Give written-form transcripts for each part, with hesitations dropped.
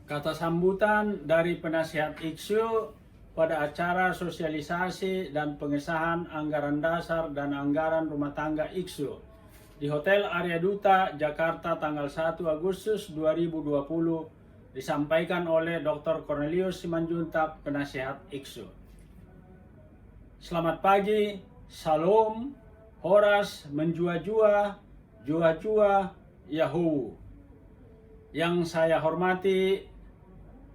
Kata sambutan dari penasihat IKSU pada acara sosialisasi dan pengesahan anggaran dasar dan anggaran rumah tangga IKSU di Hotel Arya Duta, Jakarta tanggal 1 Agustus 2020 disampaikan oleh Dr. Cornelius Simanjuntak, penasihat IKSU. Selamat pagi, Salam, Horas, Menjua-jua, Jua-jua, Yahoo. Yang saya hormati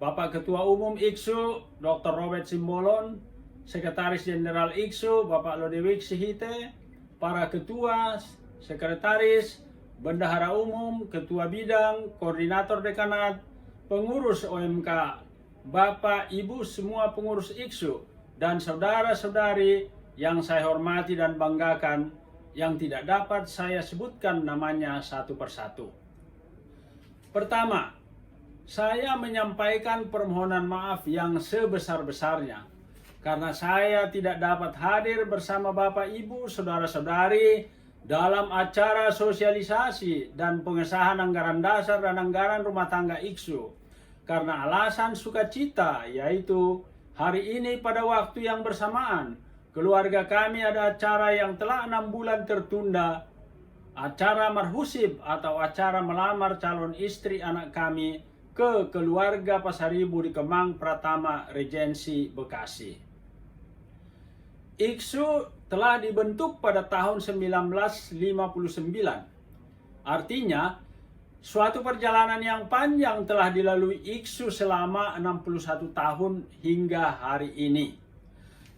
Bapak Ketua Umum IKSU, Dr. Robert Simbolon, Sekretaris Jenderal IKSU, Bapak Lodewijk Sihite, para ketua, sekretaris, bendahara umum, ketua bidang, koordinator dekanat, pengurus OMK, Bapak, Ibu, semua pengurus IKSU, dan saudara-saudari yang saya hormati dan banggakan, yang tidak dapat saya sebutkan namanya satu persatu. Pertama, saya menyampaikan permohonan maaf yang sebesar-besarnya karena saya tidak dapat hadir bersama Bapak, Ibu, saudara-saudari dalam acara sosialisasi dan pengesahan anggaran dasar dan anggaran rumah tangga IKSU karena alasan sukacita, yaitu hari ini pada waktu yang bersamaan keluarga kami ada acara yang telah 6 bulan tertunda, acara marhusib atau acara melamar calon istri anak kami ke keluarga Pasaribu di Kemang Pratama, Regensi, Bekasi. IKSU telah dibentuk pada tahun 1959. Artinya, suatu perjalanan yang panjang telah dilalui IKSU selama 61 tahun hingga hari ini.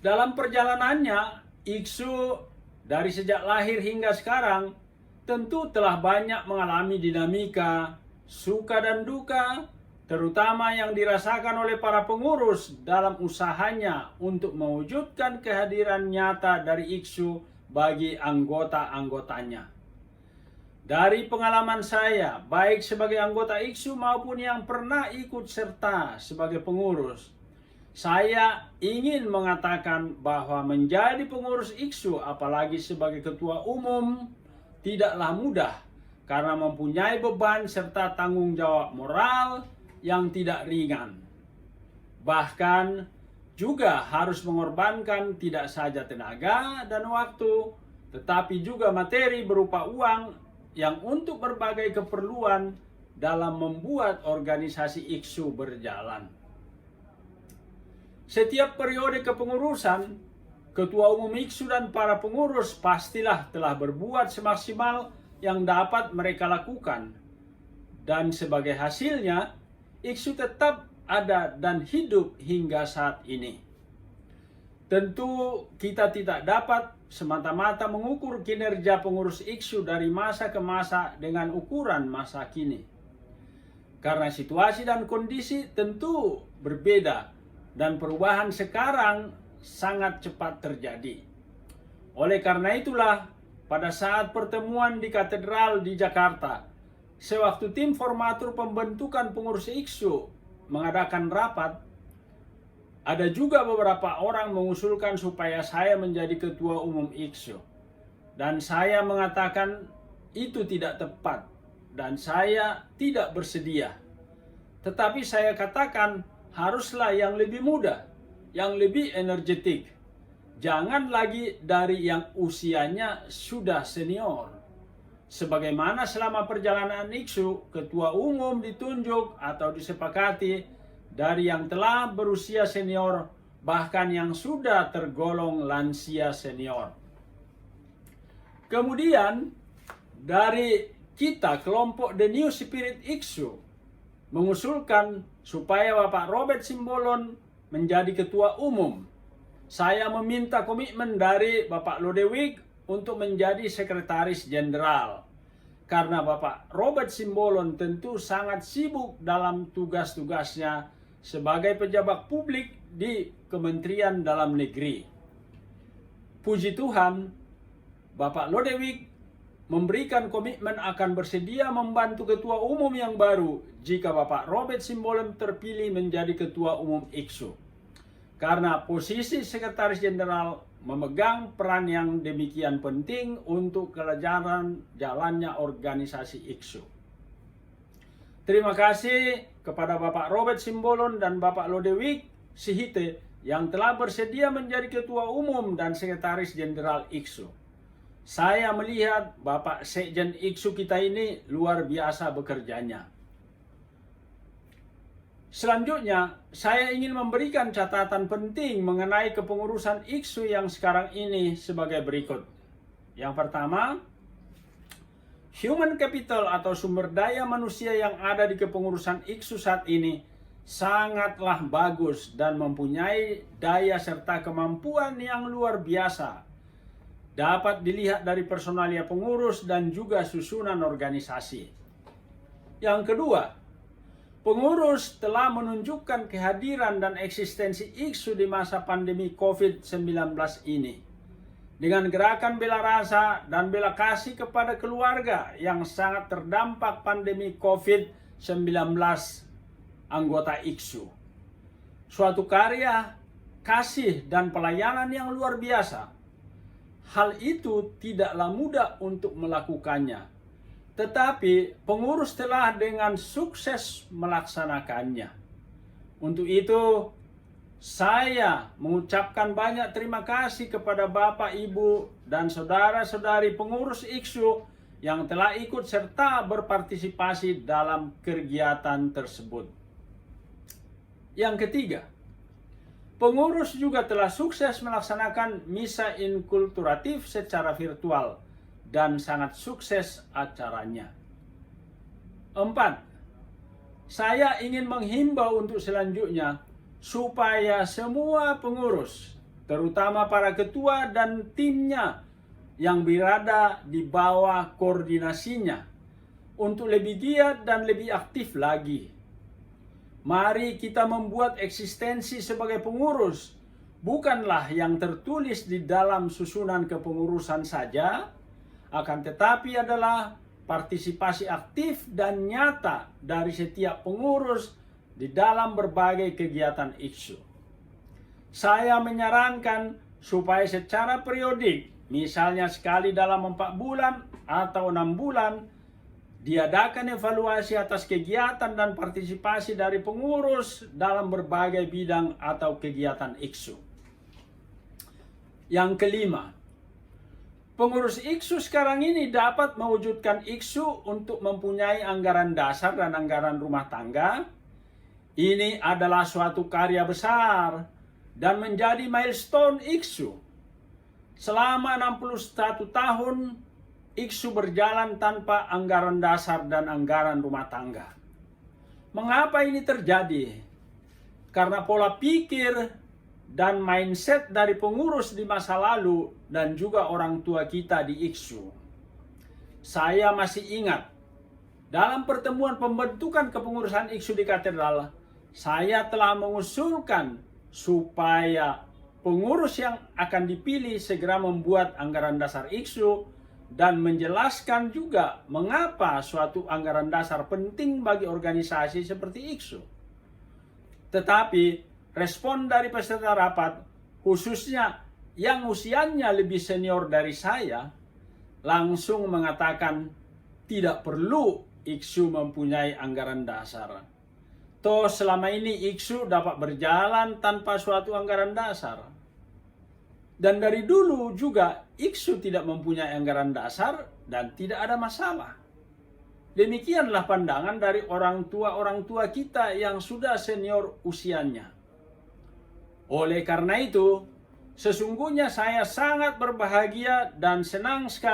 Dalam perjalanannya, IKSU dari sejak lahir hingga sekarang tentu telah banyak mengalami dinamika, suka dan duka, terutama yang dirasakan oleh para pengurus dalam usahanya untuk mewujudkan kehadiran nyata dari IKSU bagi anggota-anggotanya. Dari pengalaman saya, baik sebagai anggota IKSU maupun yang pernah ikut serta sebagai pengurus, saya ingin mengatakan bahwa menjadi pengurus IKSU, apalagi sebagai ketua umum, tidaklah mudah karena mempunyai beban serta tanggung jawab moral yang tidak ringan. Bahkan juga harus mengorbankan tidak saja tenaga dan waktu, tetapi juga materi berupa uang yang untuk berbagai keperluan dalam membuat organisasi IKSU berjalan. Setiap periode kepengurusan, Ketua Umum IKSU dan para pengurus pastilah telah berbuat semaksimal yang dapat mereka lakukan. Dan sebagai hasilnya, IKSU tetap ada dan hidup hingga saat ini. Tentu kita tidak dapat semata-mata mengukur kinerja pengurus IKSU dari masa ke masa dengan ukuran masa kini. Karena situasi dan kondisi tentu berbeda dan perubahan sekarang sangat cepat terjadi. Oleh karena itulah, pada saat pertemuan di Katedral di Jakarta, sewaktu tim formatur pembentukan pengurus IKSU mengadakan rapat, ada juga beberapa orang mengusulkan supaya saya menjadi ketua umum IKSU. Dan saya mengatakan itu tidak tepat dan saya tidak bersedia. Tetapi saya katakan haruslah yang lebih muda, yang lebih energetik. Jangan lagi dari yang usianya sudah senior. Sebagaimana selama perjalanan IKSU, ketua umum ditunjuk atau disepakati dari yang telah berusia senior, bahkan yang sudah tergolong lansia senior. Kemudian, dari kita, kelompok The New Spirit IKSU, mengusulkan supaya Bapak Robert Simbolon menjadi ketua umum. Saya meminta komitmen dari Bapak Lodewijk untuk menjadi sekretaris jenderal. Karena Bapak Robert Simbolon tentu sangat sibuk dalam tugas-tugasnya sebagai pejabat publik di Kementerian Dalam Negeri. Puji Tuhan, Bapak Lodewijk memberikan komitmen akan bersedia membantu ketua umum yang baru jika Bapak Robert Simbolon terpilih menjadi ketua umum IKSU. Karena posisi sekretaris jenderal memegang peran yang demikian penting untuk jalannya organisasi IKSU. Terima kasih kepada Bapak Robert Simbolon dan Bapak Lodewijk Sihite yang telah bersedia menjadi Ketua Umum dan Sekretaris Jenderal IKSU. Saya melihat Bapak Sekjen IKSU kita ini luar biasa bekerjanya. Selanjutnya, saya ingin memberikan catatan penting mengenai kepengurusan IKSU yang sekarang ini sebagai berikut. Yang pertama, human capital atau sumber daya manusia yang ada di kepengurusan IKSU saat ini sangatlah bagus dan mempunyai daya serta kemampuan yang luar biasa. Dapat dilihat dari personalia pengurus dan juga susunan organisasi. Yang kedua, pengurus telah menunjukkan kehadiran dan eksistensi IKSU di masa pandemi COVID-19 ini. Dengan gerakan bela rasa dan bela kasih kepada keluarga yang sangat terdampak pandemi COVID-19 anggota IKSU. Suatu karya, kasih, dan pelayanan yang luar biasa. Hal itu tidaklah mudah untuk melakukannya. Tetapi pengurus telah dengan sukses melaksanakannya. Untuk itu, saya mengucapkan banyak terima kasih kepada Bapak, Ibu, dan saudara-saudari pengurus IKSU yang telah ikut serta berpartisipasi dalam kegiatan tersebut. Yang ketiga, pengurus juga telah sukses melaksanakan misa inkulturatif secara virtual dan sangat sukses acaranya. 4. Saya ingin menghimbau untuk selanjutnya supaya semua pengurus, terutama para ketua dan timnya yang berada di bawah koordinasinya, untuk lebih giat dan lebih aktif lagi. Mari kita membuat eksistensi sebagai pengurus bukanlah yang tertulis di dalam susunan kepengurusan saja, akan tetapi adalah partisipasi aktif dan nyata dari setiap pengurus di dalam berbagai kegiatan IKSU. Saya menyarankan supaya secara periodik, misalnya sekali dalam 4 bulan atau 6 bulan, diadakan evaluasi atas kegiatan dan partisipasi dari pengurus dalam berbagai bidang atau kegiatan IKSU. Yang kelima, pengurus IKSU sekarang ini dapat mewujudkan IKSU untuk mempunyai anggaran dasar dan anggaran rumah tangga. Ini adalah suatu karya besar dan menjadi milestone IKSU. Selama 61 tahun, IKSU berjalan tanpa anggaran dasar dan anggaran rumah tangga. Mengapa ini terjadi? Karena pola pikir dan mindset dari pengurus di masa lalu dan juga orang tua kita di IKSU. Saya masih ingat, dalam pertemuan pembentukan kepengurusan IKSU di katedral, saya telah mengusulkan supaya pengurus yang akan dipilih segera membuat anggaran dasar IKSU dan menjelaskan juga mengapa suatu anggaran dasar penting bagi organisasi seperti IKSU. Tetapi respon dari peserta rapat, khususnya yang usianya lebih senior dari saya, langsung mengatakan tidak perlu IKSU mempunyai anggaran dasar. Toh selama ini IKSU dapat berjalan tanpa suatu anggaran dasar. Dan dari dulu juga IKSU tidak mempunyai anggaran dasar dan tidak ada masalah. Demikianlah pandangan dari orang tua kita yang sudah senior usianya. Oleh karena itu, sesungguhnya saya sangat berbahagia dan senang sekali